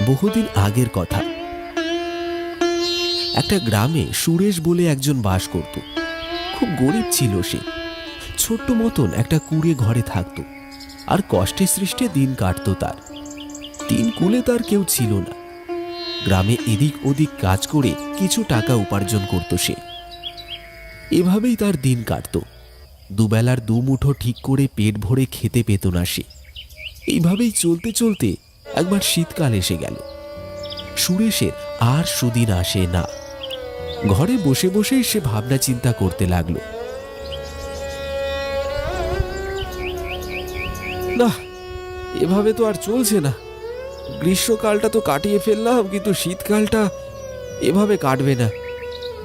বহুদিন আগের কথা। একটা গ্রামে সুরেশ বলে একজন বাস করত। খুব গরিব ছিল সে। ছোট্ট মতন একটা কুঁড়ে ঘরে থাকত, আর কষ্টে সৃষ্টে দিন কাটত তার। তিন কুলে তার কেউ ছিল না। গ্রামে এদিক ওদিক কাজ করে কিছু টাকা উপার্জন করত সে। এভাবেই তার দিন কাটত। দুবেলার দুমুঠো ঠিক করে পেট ভরে খেতে পেত না সে। এইভাবেই চলতে চলতে একবার শীতকাল এসে গেল। সুরেশের আর সুদিন আসে না। ঘরে বসে বসেই সে ভাবনা চিন্তা করতে লাগলো। না, এভাবে তো আর চলছে না। গ্রীষ্মকালটা তো কাটিয়ে ফেললাম, কিন্তু শীতকালটা এভাবে কাটবে না।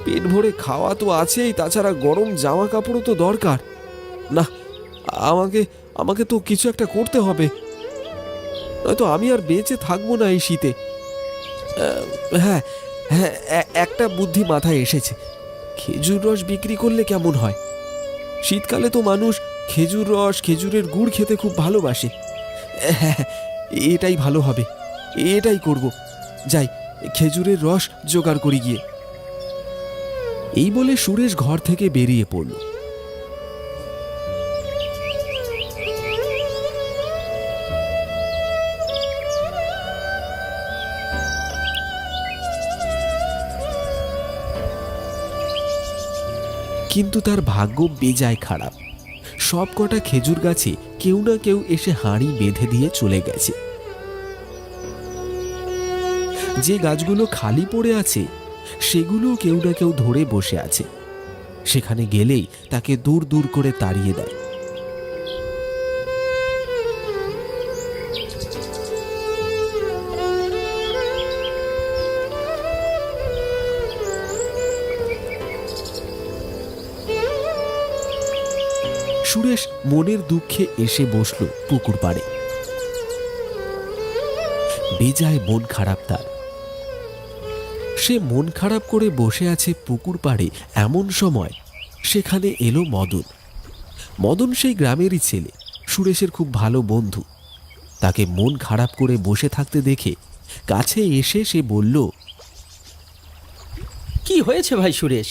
পেট ভরে খাওয়া তো আছেই, তাছাড়া গরম জামা কাপড়ও তো দরকার। না, আমাকে তো কিছু একটা করতে হবে, নয়তো আমি আর বেঁচে থাকবো না এই শীতে। হ্যাঁ হ্যাঁ, একটা বুদ্ধি মাথায় এসেছে। খেজুর রস বিক্রি করলে কেমন হয়? শীতকালে তো মানুষ খেজুর রস, খেজুরের গুড় খেতে খুব ভালোবাসে। হ্যাঁ, এটাই ভালো হবে, এটাই করব। যাই, খেজুরের রস জোগাড় করি গিয়ে। এই বলে সুরেশ ঘর থেকে বেরিয়ে পড়ল। কিন্তু তার ভাগ্য বেজায় খারাপ। সব কটা খেজুর গাছে কেউ না কেউ এসে হাঁড়ি বেঁধে দিয়ে চলে গেছে। যে গাছগুলো খালি পড়ে আছে সেগুলো কেউ না কেউ ধরে বসে আছে। সেখানে গেলেই তাকে দূর দূর করে তাড়িয়ে দেয়। সুরেশ মনের দুঃখে এসে বসল পুকুর পাড়ে। বেজায় মন খারাপ তার। সে মন খারাপ করে বসে আছে পুকুর পাড়ে। এমন সময় সেখানে এলো মদন। মদন সেই গ্রামেরই ছেলে, সুরেশের খুব ভালো বন্ধু। তাকে মন খারাপ করে বসে থাকতে দেখে কাছে এসে সে বলল, কি হয়েছে ভাই সুরেশ?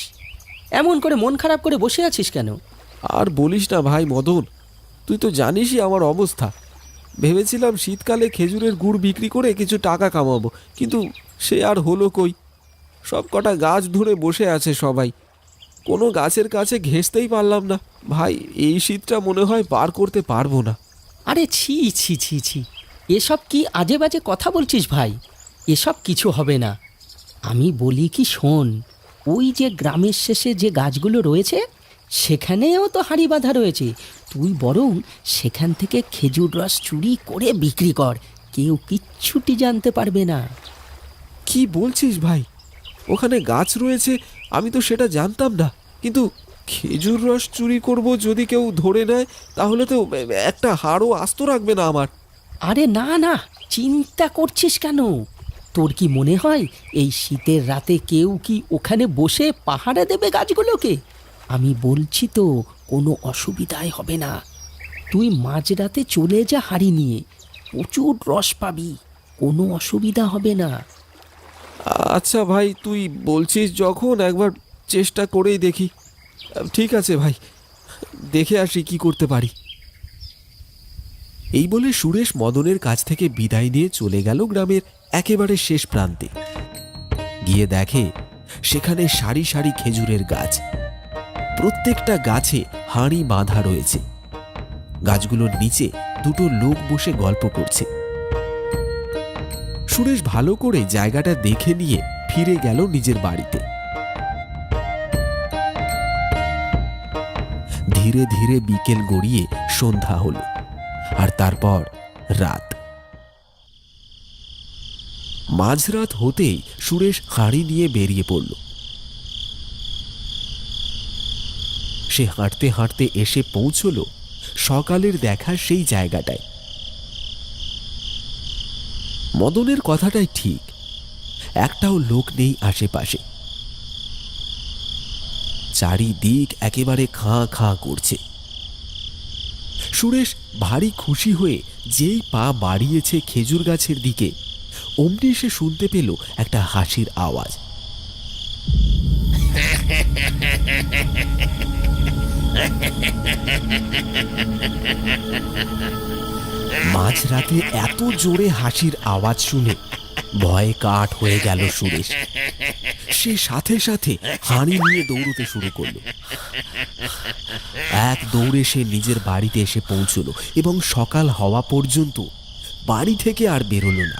এমন করে মন খারাপ করে বসে আছিস কেন? আর বলিস না ভাই মদন, তুই তো জানিসই আমার অবস্থা। ভেবেছিলাম শীতকালে খেজুরের গুড় বিক্রি করে কিছু টাকা কামাবো, কিন্তু সে আর হলো কই। সব কটা গাছ ধরে বসে আছে সবাই, কোনো গাছের কাছে ঘেঁষতেই পারলাম না। ভাই, এই শীতটা মনে হয় পার করতে পারবো না। আরে ছি ছি ছি ছি, এসব কি আজে বাজে কথা বলছিস ভাই? এসব কিছু হবে না। আমি বলি কি, শোন, ওই যে গ্রামের শেষে যে গাছগুলো রয়েছে সেখানেও তো হাঁড়ি বাঁধা রয়েছে। তুই বরং সেখান থেকে খেজুর রস চুরি করে বিক্রি কর, কেউ কিচ্ছুটি জানতে পারবে না। কি বলছিস ভাই? ওখানে গাছ রয়েছে, আমি তো সেটা জানতাম না। কিন্তু খেজুর রস চুরি করব, যদি কেউ ধরে নেয় তাহলে তো একটা হাড়ও আস্ত রাখবে না আমার। আরে না না, চিন্তা করছিস কেন? তোর কি মনে হয় এই শীতের রাতে কেউ কি ওখানে বসে পাহারা দেবে গাছগুলোকে? আমি বলছি তো, কোনো অসুবিধাই হবে না। তুই মাঝরাতে চলে যা হাঁড়ি নিয়ে, প্রচুর রস পাবি, কোনো অসুবিধা হবে না। আচ্ছা ভাই, তুই বলছিস যখন, একবার চেষ্টা করেই দেখি। ঠিক আছে ভাই, দেখে আসি কি করতে পারি। এই বলে সুরেশ মদনের কাছ থেকে বিদায় নিয়ে চলে গেল গ্রামের একেবারে শেষ প্রান্তে। গিয়ে দেখে সেখানে সারি সারি খেজুরের গাছ। প্রত্যেকটা গাছে হাঁড়ি বাঁধা রয়েছে। গাছগুলোর নিচে দুটো লোক বসে গল্প করছে। সুরেশ ভালো করে জায়গাটা দেখে নিয়ে ফিরে গেল নিজের বাড়িতে। ধীরে ধীরে বিকেল গড়িয়ে সন্ধ্যা হলো, আর তারপর রাত। মাঝরাত হতেই সুরেশ হাঁড়ি নিয়ে বেরিয়ে পড়ল। সে হাঁটতে হাঁটতে এসে পৌঁছল সকালের দেখা সেই জায়গাটায়। মদনের কথাটাই ঠিক, একটাও লোক নেই আশেপাশে। চারিদিক একেবারে খাঁ খাঁ করছে। সুরেশ ভারী খুশি হয়ে যেই পা বাড়িয়েছে খেজুর গাছের দিকে, অমনি সে শুনতে পেল একটা হাসির আওয়াজ। মাঝরাতে এত জোরে হাসির আওয়াজ শুনে ভয়ে কাঠ হয়ে গেল সুরেশ। সে সাথে সাথে হাঁড়ি নিয়ে দৌড়তে শুরু করলো। এক দৌড়ে সে নিজের বাড়িতে এসে পৌঁছলো এবং সকাল হওয়া পর্যন্ত বাড়ি থেকে আর বেরোলো না।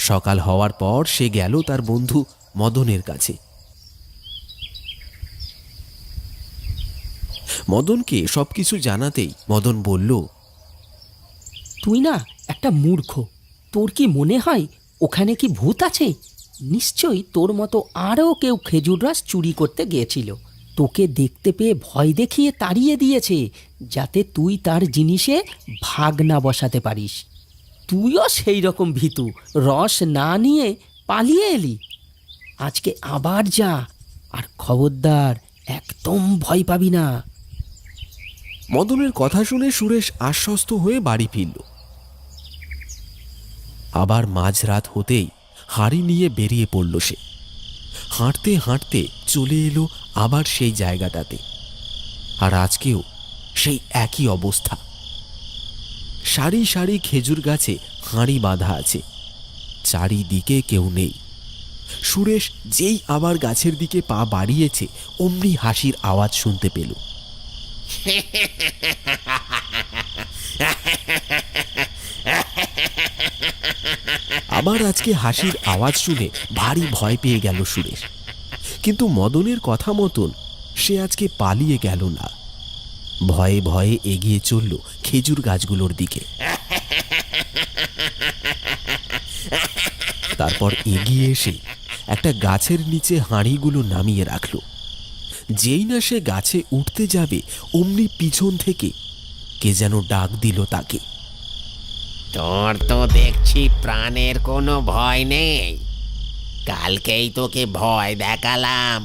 সকাল হওয়ার পর সে গেল তার বন্ধু মদনের কাছে। মদনকে সবকিছু জানাতেই মদন বলল, তুই না একটা মূর্খ। তোর কি মনে হয় ওখানে কি ভূত আছে? নিশ্চয়ই তোর মতো আরও কেউ খেজুর রস চুরি করতে গিয়েছিল। তোকে দেখতে পেয়ে ভয় দেখিয়ে তাড়িয়ে দিয়েছে, যাতে তুই তার জিনিসে ভাগ না বসাতে পারিস। তুইও সেই রকম ভীতু, রস না নিয়ে পালিয়ে এলি। আজকে আবার যা, আর খবরদার একদম ভয় পাবি না। মদনের কথা শুনে সুরেশ আশ্বস্ত হয়ে বাড়ি ফিরল। আবার মাঝরাত হতেই হাঁড়ি নিয়ে বেরিয়ে পড়ল সে। হাঁটতে হাঁটতে চলে এলো আবার সেই জায়গাটাতে। আর আজকেও সেই একই অবস্থা। সারি সারি খেজুর গাছে হাঁড়ি বাঁধা আছে, চারিদিকে কেউ নেই। সুরেশ যেই আবার গাছের দিকে পা বাড়িয়েছে অমনি হাসির আওয়াজ শুনতে পেল। আবার আজকে হাসির আওয়াজ শুনে ভারী ভয় পেয়ে গেল সুরেশ। কিন্তু মদনের কথা মতন সে আজকে পালিয়ে গেল না। ভয়ে ভয়ে এগিয়ে চলল খেজুর গাছগুলোর দিকে। তারপর এগিয়ে এসে একটা গাছের নিচে হাঁড়িগুলো নামিয়ে রাখল। যেই না সে গাছে উঠতে যাবে অমনি পিছন থেকে কে যেন ডাক দিল তাকে। তোর তো দেখছি প্রাণের কোনো ভয় নেই। কালকেই তোকে ভয় দেখালাম,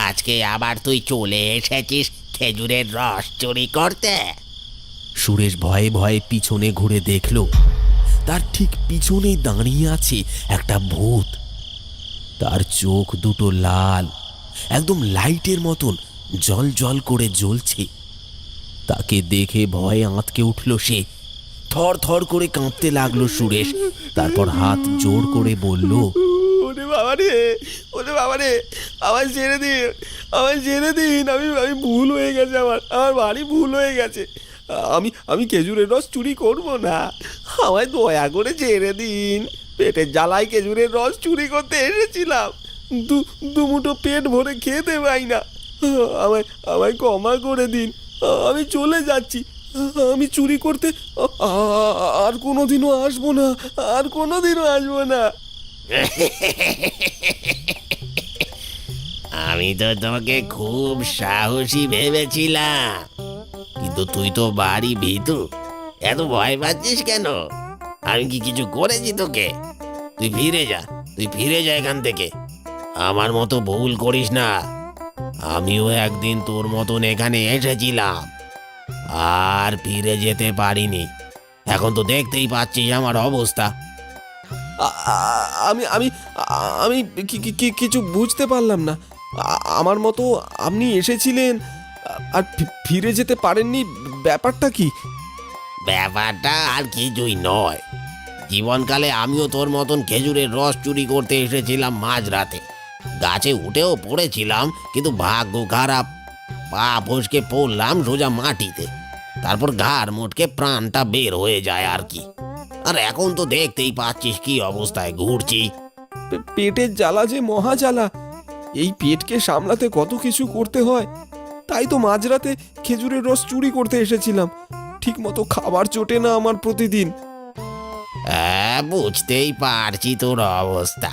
আজকে আবার তুই চলে এসেছিস খেজুরের রস চুরি করতে। সুরেশ ভয়ে ভয়ে পিছনে ঘুরে দেখল তার ঠিক পিছনেই দাঁড়িয়ে আছে একটা ভূত। তার চোখ দুটো লাল, একদম লাইটের মতন জল জল করে জ্বলছে। তাকে দেখে ভয়ে আঁতকে উঠল সে। থর থর করে কাঁপতে লাগলো সুরেশ। তারপর হাত জোর করে বলল, ওরে বাবা রে, ওরে বাবা রে, আমায় ছেড়ে দিন, আমায় ছেড়ে দিন। আমি আমি ভুল হয়ে গেছে, আমার বাড়ি ভুল হয়ে গেছে। আমি খেজুরের রস চুরি করব না, আমায় দয়া করে ছেড়ে দিন। পেটের জ্বালায় খেজুরের রস চুরি করতে এসেছিলাম, দুমুঠো পেট ভরে খেতে পাই না। আমায় ক্ষমা করে দিন, আমি চলে যাচ্ছি। আমি চুরি করতে আর কোনোদিনও আসবো না, আর কোনোদিনও আসবো না। আমি তো তোকে খুব সাহসী ভেবেছিলাম, কিন্তু তুই তো বাড়ি ভীতু। এত ভয় পাচ্ছিস কেন? আমি কি কিছু করেছি তোকে? তুই ফিরে যা, তুই ফিরে যা এখান থেকে। আমার মতো ভুল করিস না। আমিও একদিন তোর মতন এখানে এসেছিলাম, আর ফিরে যেতে পারিনি। এখন তো দেখতেই পাচ্ছিস আমার অবস্থা। আমি আমি আমি কিছু বুঝতে পারলাম না। আমার মতো আপনি এসেছিলেন আর ফিরে যেতে পারেননি, ব্যাপারটা কি? ব্যাপারটা আর কিছুই নয়। জীবনকালে আমিও তোর মতন খেজুরের রস চুরি করতে এসেছিলাম মাঝরাতে। গাছে উঠেও পড়েছিলাম, কিন্তু ভাগ্য খারাপ, পা ফসকে পড়লাম সোজা মাটিতে। তারপর ঘাড় মোটকে প্রাণটা বের হয়ে যায় আর কি। আর এখন তো দেখতেই পাচ্ছিস কি অবস্থায় ঘুরছি। পেটের জ্বালা যে মহা জ্বালা, এই পেটকে সামলাতে কত কিছু করতে হয়। তাই তো মাঝরাতে খেজুরের রস চুরি করতে এসেছিলাম। ঠিক মতো খাবার জোটে না আমার প্রতিদিন। হ্যাঁ, বুঝতেই পারছি তোর অবস্থা।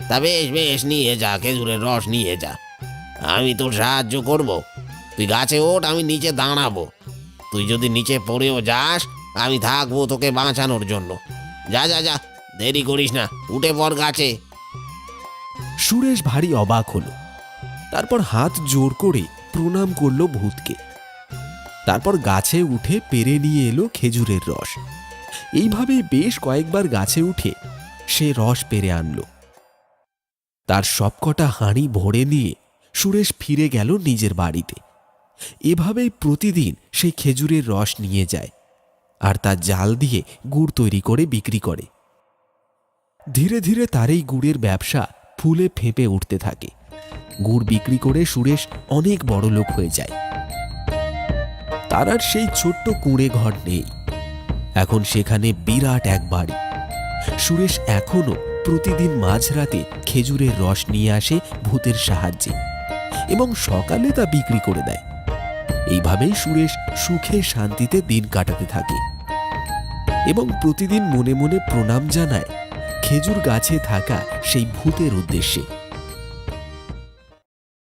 তা বেশ বেশ, নিয়ে যা, খেজুরের রস নিয়ে যা। আমি তোর সাহায্য করব। তুই গাছে ওঠ, আমি নিচে দাঁড়াবো। তুই যদি নিচে পড়েও যাস, আমি থাকবো তোকে বাঁচানোর জন্য। যা যা যা, দেরি করিস না, উঠে পড় গাছে। সুরেশ ভারী অবাক হলো। তারপর হাত জোর করে প্রণাম করলো ভূতকে। তারপর গাছে উঠে পেরে নিয়ে এলো খেজুরের রস। এইভাবেই বেশ কয়েকবার গাছে উঠে সে রস পেরে আনলো। তার সবকটা হাঁড়ি ভরে নিয়ে সুরেশ ফিরে গেল নিজের বাড়িতে। এভাবেই প্রতিদিন সে খেজুরের রস নিয়ে যায় আর তা জাল দিয়ে গুড় তৈরি করে বিক্রি করে। ধীরে ধীরে তার এই গুড়ের ব্যবসা ফুলে ফেঁপে উঠতে থাকে। গুড় বিক্রি করে সুরেশ অনেক বড় লোক হয়ে যায়। তার আর সেই ছোট্ট কুঁড়ে ঘর নেই, এখন সেখানে বিরাট এক বাড়ি। সুরেশ এখনো প্রতিদিন মাঝরাতে খেজুরের রস নিয়ে আসে ভূতের সাহায্যে এবং সকালে তা বিক্রি করে দেয়। এইভাবেই সুরেশ সুখে শান্তিতে দিন কাটাতে থাকে এবং প্রতিদিন মনে মনে প্রণাম জানায় খেজুর গাছে থাকা সেই ভূতের উদ্দেশ্যে।